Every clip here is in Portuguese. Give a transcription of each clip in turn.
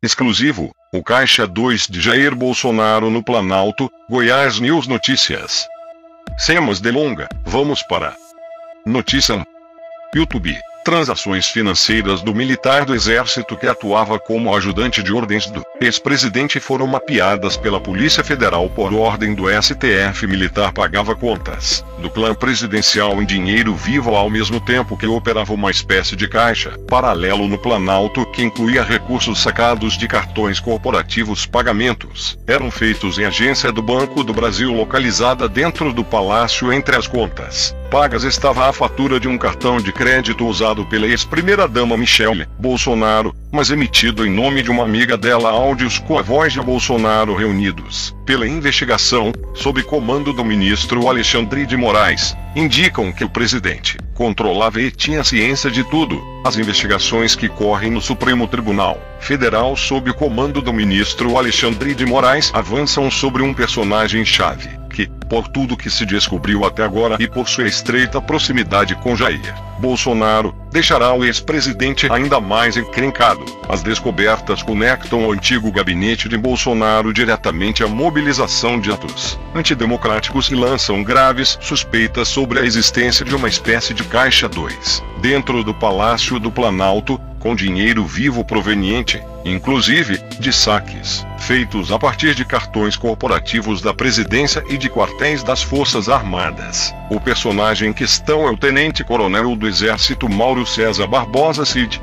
Exclusivo, o Caixa 2 de Jair Bolsonaro no Planalto, Goiás News Notícias. Sem mais delonga, vamos para notícia. YouTube. Transações financeiras do militar do Exército que atuava como ajudante de ordens do ex-presidente foram mapeadas pela Polícia Federal por ordem do STF. Militar pagava contas do clã presidencial em dinheiro vivo ao mesmo tempo que operava uma espécie de caixa paralelo no Planalto que incluía recursos sacados de cartões corporativos. Pagamentos eram feitos em agência do Banco do Brasil localizada dentro do palácio. Entre as contas pagas estava a fatura de um cartão de crédito usado pela ex-primeira-dama Michele Bolsonaro, mas emitido em nome de uma amiga dela. Áudios com a voz de Bolsonaro reunidos pela investigação, sob comando do ministro Alexandre de Moraes, indicam que o presidente controlava e tinha ciência de tudo. As investigações que correm no Supremo Tribunal Federal sob o comando do ministro Alexandre de Moraes avançam sobre um personagem-chave que, por tudo que se descobriu até agora e por sua estreita proximidade com Jair Bolsonaro, deixará o ex-presidente ainda mais encrencado. As descobertas conectam o antigo gabinete de Bolsonaro diretamente à mobilização de atos antidemocráticos e lançam graves suspeitas sobre a existência de uma espécie de Caixa 2 dentro do Palácio do Planalto, com dinheiro vivo proveniente, inclusive, de saques feitos a partir de cartões corporativos da presidência e de quartéis das Forças Armadas. O personagem em questão é o tenente-coronel do Exército Mauro César Barbosa Cid,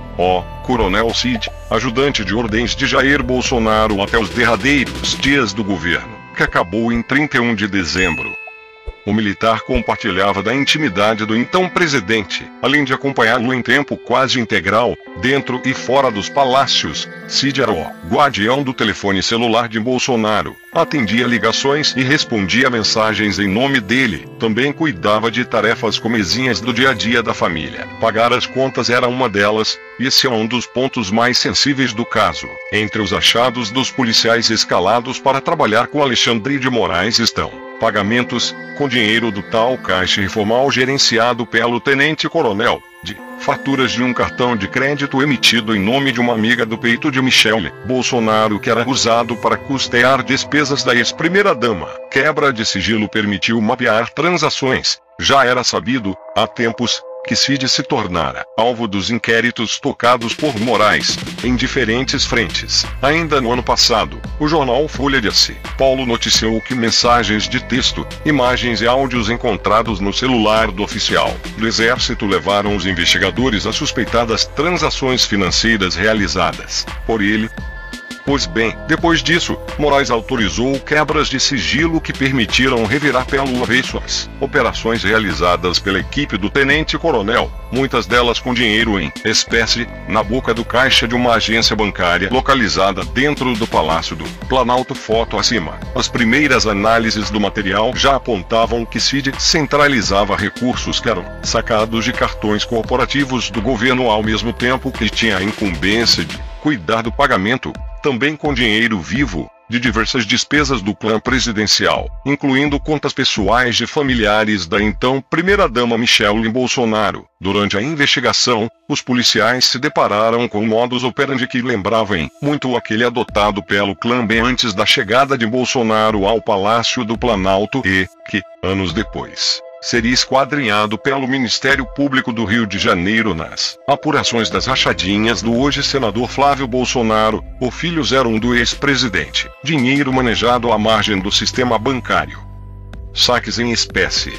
Coronel Cid, ajudante de ordens de Jair Bolsonaro até os derradeiros dias do governo, que acabou em 31 de dezembro. O militar compartilhava da intimidade do então presidente, além de acompanhá-lo em tempo quase integral, dentro e fora dos palácios. Cid era o guardião do telefone celular de Bolsonaro, atendia ligações e respondia mensagens em nome dele. Também cuidava de tarefas comezinhas do dia a dia da família. Pagar as contas era uma delas, e esse é um dos pontos mais sensíveis do caso. Entre os achados dos policiais escalados para trabalhar com Alexandre de Moraes estão pagamentos, com dinheiro do tal caixa informal gerenciado pelo tenente-coronel, de faturas de um cartão de crédito emitido em nome de uma amiga do peito de Michele Bolsonaro que era usado para custear despesas da ex-primeira-dama. Quebra de sigilo permitiu mapear transações. Já era sabido, há tempos, que Cid se tornara alvo dos inquéritos tocados por Moraes, em diferentes frentes. Ainda no ano passado, o jornal Folha de São Paulo noticiou que mensagens de texto, imagens e áudios encontrados no celular do oficial do Exército levaram os investigadores a suspeitar das transações financeiras realizadas por ele. Pois bem, depois disso, Moraes autorizou quebras de sigilo que permitiram revirar pelo avesso as operações realizadas pela equipe do tenente-coronel, muitas delas com dinheiro em espécie, na boca do caixa de uma agência bancária localizada dentro do Palácio do Planalto. Foto acima. As primeiras análises do material já apontavam que Cid centralizava recursos que eram sacados de cartões corporativos do governo ao mesmo tempo que tinha a incumbência de cuidar do pagamento, também com dinheiro vivo, de diversas despesas do clã presidencial, incluindo contas pessoais de familiares da então primeira-dama Michele Bolsonaro. Durante a investigação, os policiais se depararam com um modus operandi que lembrava em muito aquele adotado pelo clã bem antes da chegada de Bolsonaro ao Palácio do Planalto e que, anos depois, seria esquadrinhado pelo Ministério Público do Rio de Janeiro nas apurações das rachadinhas do hoje senador Flávio Bolsonaro, o filho 01 do ex-presidente. Dinheiro manejado à margem do sistema bancário. Saques em espécie.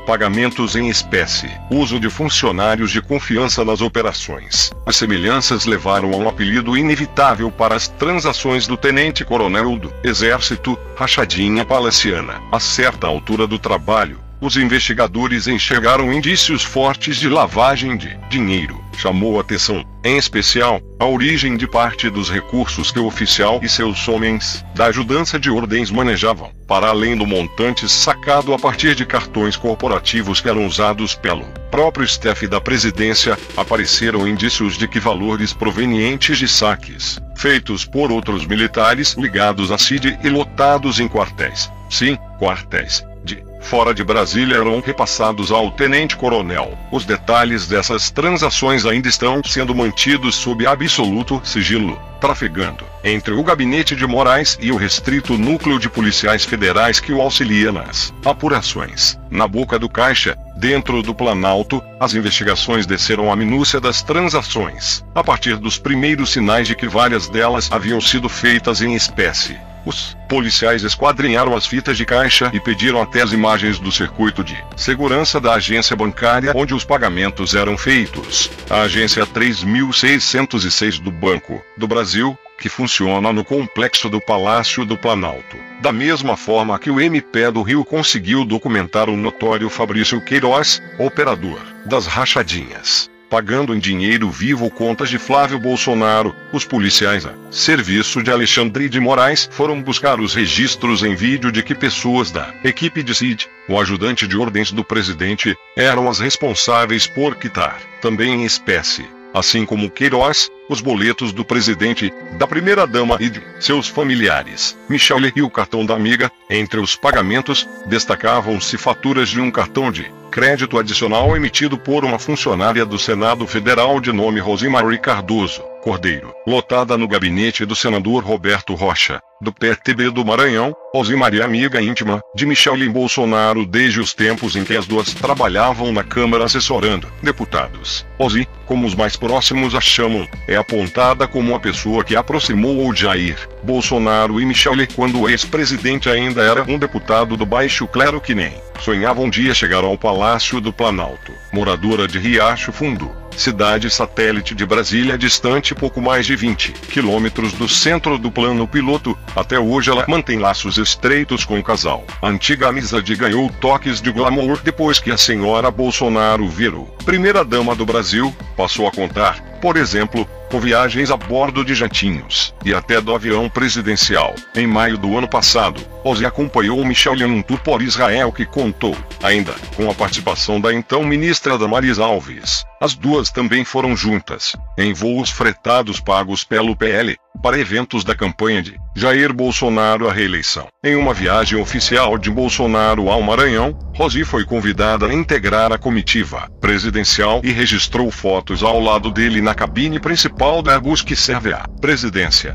Pagamentos em espécie. Uso de funcionários de confiança nas operações. As semelhanças levaram a um apelido inevitável para as transações do tenente-coronel do Exército, rachadinha palaciana. A certa altura do trabalho, os investigadores enxergaram indícios fortes de lavagem de dinheiro. Chamou atenção, em especial, a origem de parte dos recursos que o oficial e seus homens da ajudança de ordens manejavam, para além do montante sacado a partir de cartões corporativos que eram usados pelo próprio staff da presidência. Apareceram indícios de que valores provenientes de saques feitos por outros militares ligados a Cid e lotados em quartéis. Sim, quartéis de fora de Brasília eram repassados ao tenente-coronel. Os detalhes dessas transações ainda estão sendo mantidos sob absoluto sigilo, trafegando entre o gabinete de Moraes e o restrito núcleo de policiais federais que o auxilia nas apurações. Na boca do caixa, dentro do Planalto, as investigações desceram à minúcia das transações, a partir dos primeiros sinais de que várias delas haviam sido feitas em espécie. Os policiais esquadrinharam as fitas de caixa e pediram até as imagens do circuito de segurança da agência bancária onde os pagamentos eram feitos. A agência 3606 do Banco do Brasil, que funciona no complexo do Palácio do Planalto. Da mesma forma que o MP do Rio conseguiu documentar o notório Fabrício Queiroz, operador das rachadinhas, pagando em dinheiro vivo contas de Flávio Bolsonaro, os policiais a serviço de Alexandre de Moraes foram buscar os registros em vídeo de que pessoas da equipe de Cid, o ajudante de ordens do presidente, eram as responsáveis por quitar, também em espécie, assim como Queiroz, os boletos do presidente, da primeira-dama e de seus familiares. Michele e o cartão da amiga. Entre os pagamentos, destacavam-se faturas de um cartão de crédito adicional emitido por uma funcionária do Senado Federal de nome Rosemary Cardoso Cordeiro, lotada no gabinete do senador Roberto Rocha, do PTB do Maranhão. Rosemary, amiga íntima de Michele Bolsonaro desde os tempos em que as duas trabalhavam na Câmara assessorando deputados. Rosi, como os mais próximos a chamam, é apontada como uma pessoa que aproximou o Jair Bolsonaro e Michele quando o ex-presidente ainda era um deputado do baixo clero que nem sonhava um dia chegar ao Palácio do Planalto. Moradora de Riacho Fundo, cidade satélite de Brasília distante pouco mais de 20 quilômetros do centro do plano piloto, até hoje ela mantém laços estreitos com o casal. A antiga amizade ganhou toques de glamour depois que a senhora Bolsonaro virou primeira-dama do Brasil, passou a contar, por exemplo, com viagens a bordo de jatinhos, e até do avião presidencial. Em maio do ano passado, Rosi acompanhou Michele em um tour por Israel que contou, ainda, com a participação da então ministra Damares Alves. As duas também foram juntas, em voos fretados pagos pelo PL, para eventos da campanha de Jair Bolsonaro à reeleição. Em uma viagem oficial de Bolsonaro ao Maranhão, Rosi foi convidada a integrar a comitiva presidencial e registrou fotos ao lado dele na cabine principal da Airbus que serve à presidência.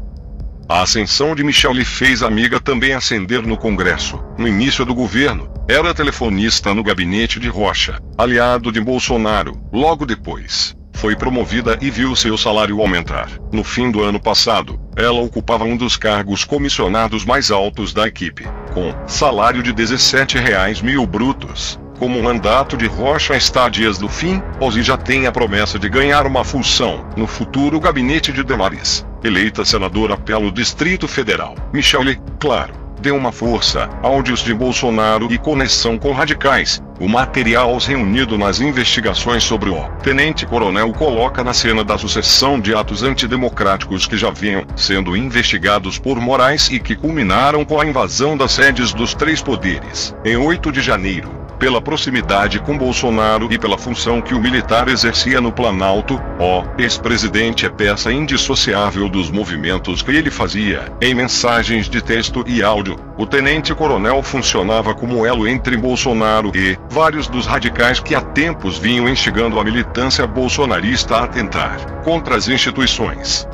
A ascensão de Michele fez a amiga também ascender no Congresso. No início do governo, era telefonista no gabinete de Rocha, aliado de Bolsonaro. Logo depois, foi promovida e viu seu salário aumentar. No fim do ano passado, ela ocupava um dos cargos comissionados mais altos da equipe, com salário de R$17.000 brutos. Como o mandato de Rocha está a dias do fim, Rosi já tem a promessa de ganhar uma função no futuro gabinete de Damares, eleita senadora pelo Distrito Federal. Michele, claro, deu uma força, áudios de Bolsonaro e conexão com radicais. O material reunido nas investigações sobre o tenente-coronel coloca na cena da sucessão de atos antidemocráticos que já vinham sendo investigados por Moraes e que culminaram com a invasão das sedes dos três poderes, em 8 de janeiro. Pela proximidade com Bolsonaro e pela função que o militar exercia no Planalto, o ex-presidente é peça indissociável dos movimentos que ele fazia. Em mensagens de texto e áudio, o tenente-coronel funcionava como elo entre Bolsonaro e vários dos radicais que há tempos vinham instigando a militância bolsonarista a atentar contra as instituições.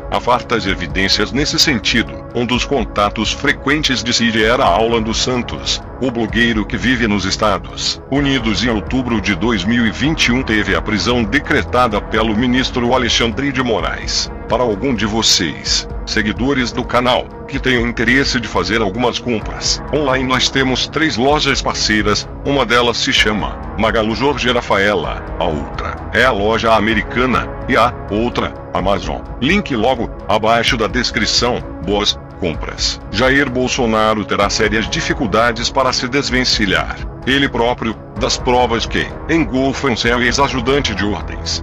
Há fartas evidências nesse sentido. Um dos contatos frequentes de Cid era Alan dos Santos, o blogueiro que vive nos Estados Unidos. Em outubro de 2021 teve a prisão decretada pelo ministro Alexandre de Moraes. Para algum de vocês, seguidores do canal, que tenham interesse de fazer algumas compras online, nós temos 3 lojas parceiras. Uma delas se chama Magalu Jorge Rafaela, a outra é a loja Americana e a outra, Amazon. Link logo abaixo da descrição. Boas compras. Jair Bolsonaro terá sérias dificuldades para se desvencilhar, ele próprio, das provas que engolfam seu ex-ajudante de ordens.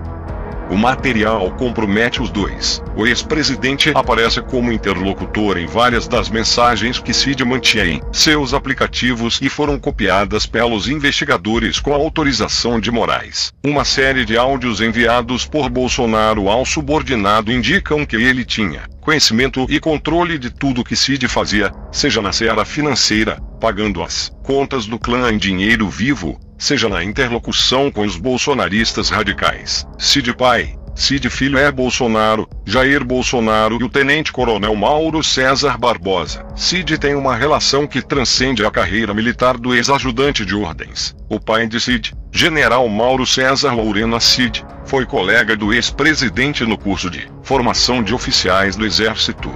O material compromete os dois. O ex-presidente aparece como interlocutor em várias das mensagens que Cid mantinha em seus aplicativos e foram copiadas pelos investigadores com a autorização de Moraes. Uma série de áudios enviados por Bolsonaro ao subordinado indicam que ele tinha conhecimento e controle de tudo que Cid fazia, seja na seara financeira, pagando as contas do clã em dinheiro vivo, seja na interlocução com os bolsonaristas radicais. Cid pai, Cid filho é Bolsonaro, Jair Bolsonaro e o tenente-coronel Mauro César Barbosa. Cid tem uma relação que transcende a carreira militar do ex-ajudante de ordens. O pai de Cid, General Mauro César Lourena Cid, foi colega do ex-presidente no curso de formação de oficiais do Exército.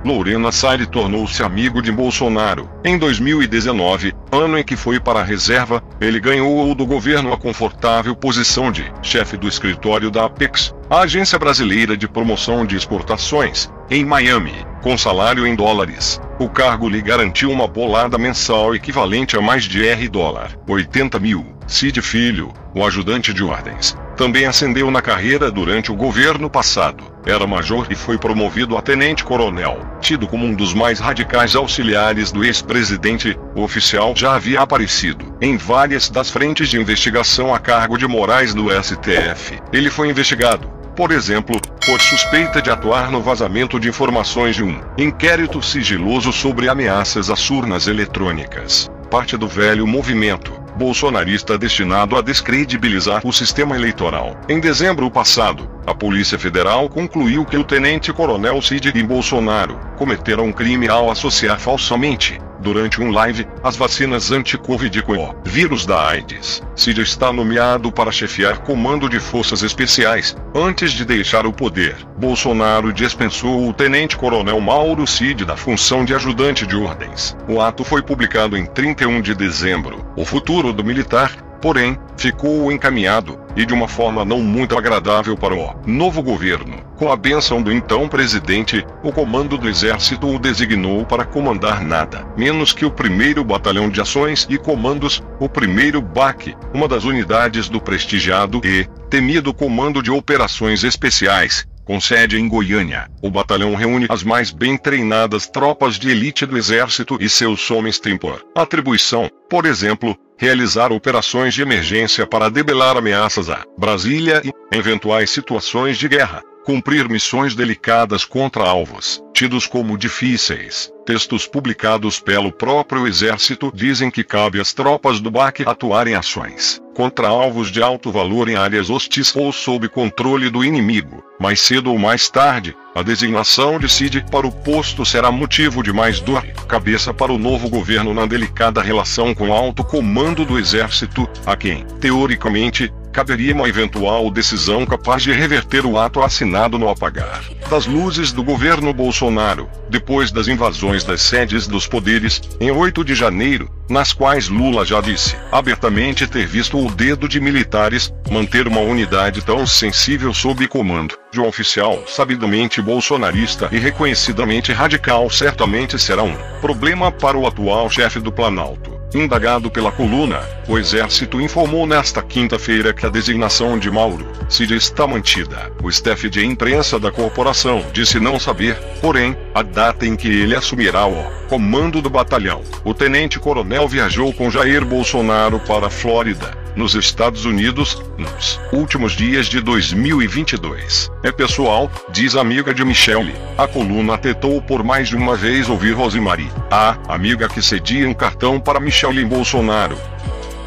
Lourena Cid tornou-se amigo de Bolsonaro. Em 2019, ano em que foi para a reserva, ele ganhou do governo a confortável posição de chefe do escritório da Apex, a agência brasileira de promoção de exportações, em Miami, com salário em dólares. O cargo lhe garantiu uma bolada mensal equivalente a mais de $80 mil. Cid Filho, o ajudante de ordens, também ascendeu na carreira durante o governo passado. Era major e foi promovido a tenente-coronel. Tido como um dos mais radicais auxiliares do ex-presidente, o oficial já havia aparecido em várias das frentes de investigação a cargo de Moraes do STF. Ele foi investigado, por exemplo, por suspeita de atuar no vazamento de informações de um inquérito sigiloso sobre ameaças às urnas eletrônicas, parte do velho movimento bolsonarista destinado a descredibilizar o sistema eleitoral. Em dezembro passado, a Polícia Federal concluiu que o tenente-coronel Cid e Bolsonaro cometeram um crime ao associar falsamente, durante um live, as vacinas anti-Covid com o vírus da AIDS. Cid está nomeado para chefiar comando de forças especiais. Antes de deixar o poder, Bolsonaro dispensou o tenente-coronel Mauro Cid da função de ajudante de ordens. O ato foi publicado em 31 de dezembro. O futuro do militar, porém, ficou encaminhado, e de uma forma não muito agradável para o novo governo. Com a bênção do então presidente, o comando do exército o designou para comandar nada menos que o 1º Batalhão de Ações e Comandos, o 1º BAC, uma das unidades do prestigiado e temido Comando de Operações Especiais, com sede em Goiânia. O batalhão reúne as mais bem treinadas tropas de elite do exército e seus homens têm por atribuição, por exemplo, realizar operações de emergência para debelar ameaças a Brasília e, em eventuais situações de guerra, cumprir missões delicadas contra alvos tidos como difíceis. Textos publicados pelo próprio Exército dizem que cabe às tropas do BAC atuar em ações contra alvos de alto valor em áreas hostis ou sob controle do inimigo. Mais cedo ou mais tarde, a designação de Cid para o posto será motivo de mais dor de cabeça para o novo governo na delicada relação com o alto comando do Exército, a quem, teoricamente, caberia uma eventual decisão capaz de reverter o ato assinado no apagar das luzes do governo Bolsonaro, depois das invasões das sedes dos poderes, em 8 de janeiro, nas quais Lula já disse abertamente ter visto o dedo de militares. Manter uma unidade tão sensível sob comando de um oficial sabidamente bolsonarista e reconhecidamente radical certamente será um problema para o atual chefe do Planalto. Indagado pela coluna, o Exército informou nesta quinta-feira que a designação de Mauro Cid está mantida. O staff de imprensa da corporação disse não saber, porém, a data em que ele assumirá o comando do batalhão. O tenente-coronel viajou com Jair Bolsonaro para a Flórida, nos Estados Unidos, nos últimos dias de 2022. É pessoal, diz a amiga de Michele. A coluna tentou por mais de uma vez ouvir Rosemary, a amiga que cedia um cartão para Michele Bolsonaro.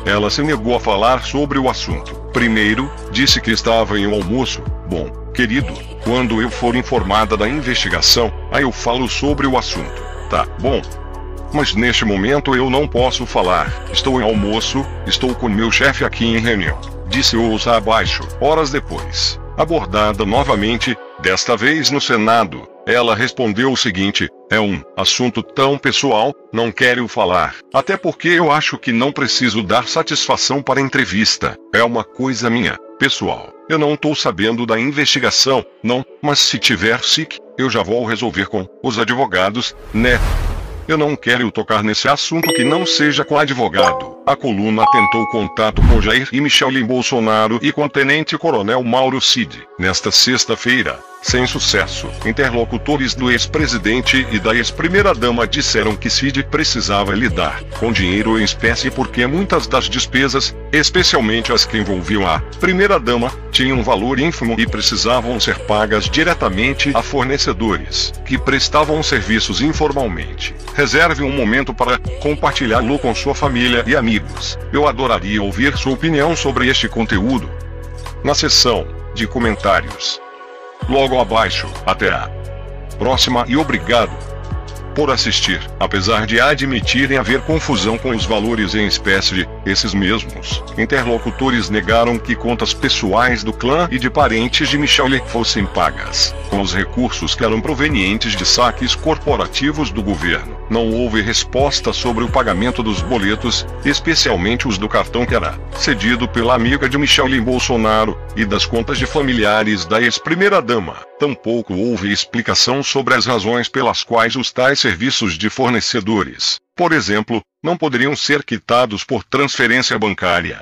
Ela se negou a falar sobre o assunto. Primeiro, disse que estava em um almoço. Bom, querido, quando eu for informada da investigação, aí eu falo sobre o assunto. Tá bom? Mas neste momento eu não posso falar. Estou em almoço, estou com meu chefe aqui em reunião. Disse ouça abaixo. Horas depois, abordada novamente, desta vez no Senado, ela respondeu o seguinte: é um assunto tão pessoal, não quero falar. Até porque eu acho que não preciso dar satisfação para a entrevista. É uma coisa minha, pessoal. Eu não tô sabendo da investigação, não, mas se tiver SIC, eu já vou resolver com os advogados, né? Eu não quero tocar nesse assunto que não seja com advogado. A coluna tentou contato com Jair e Michele Bolsonaro e com o tenente-coronel Mauro Cid, nesta sexta-feira. Sem sucesso, interlocutores do ex-presidente e da ex-primeira-dama disseram que Cid precisava lidar com dinheiro em espécie porque muitas das despesas, especialmente as que envolviam a primeira-dama, tinham um valor ínfimo e precisavam ser pagas diretamente a fornecedores que prestavam serviços informalmente. Reserve um momento para compartilhá-lo com sua família e amigos. Eu adoraria ouvir sua opinião sobre este conteúdo na seção de comentários logo abaixo. Até a próxima e obrigado por assistir. Apesar de admitirem haver confusão com os valores em espécie, esses mesmos interlocutores negaram que contas pessoais do clã e de parentes de Michele fossem pagas com os recursos que eram provenientes de saques corporativos do governo. Não houve resposta sobre o pagamento dos boletos, especialmente os do cartão que era cedido pela amiga de Michele Bolsonaro, e das contas de familiares da ex-primeira-dama. Tampouco houve explicação sobre as razões pelas quais os tais serviços de fornecedores, por exemplo, não poderiam ser quitados por transferência bancária.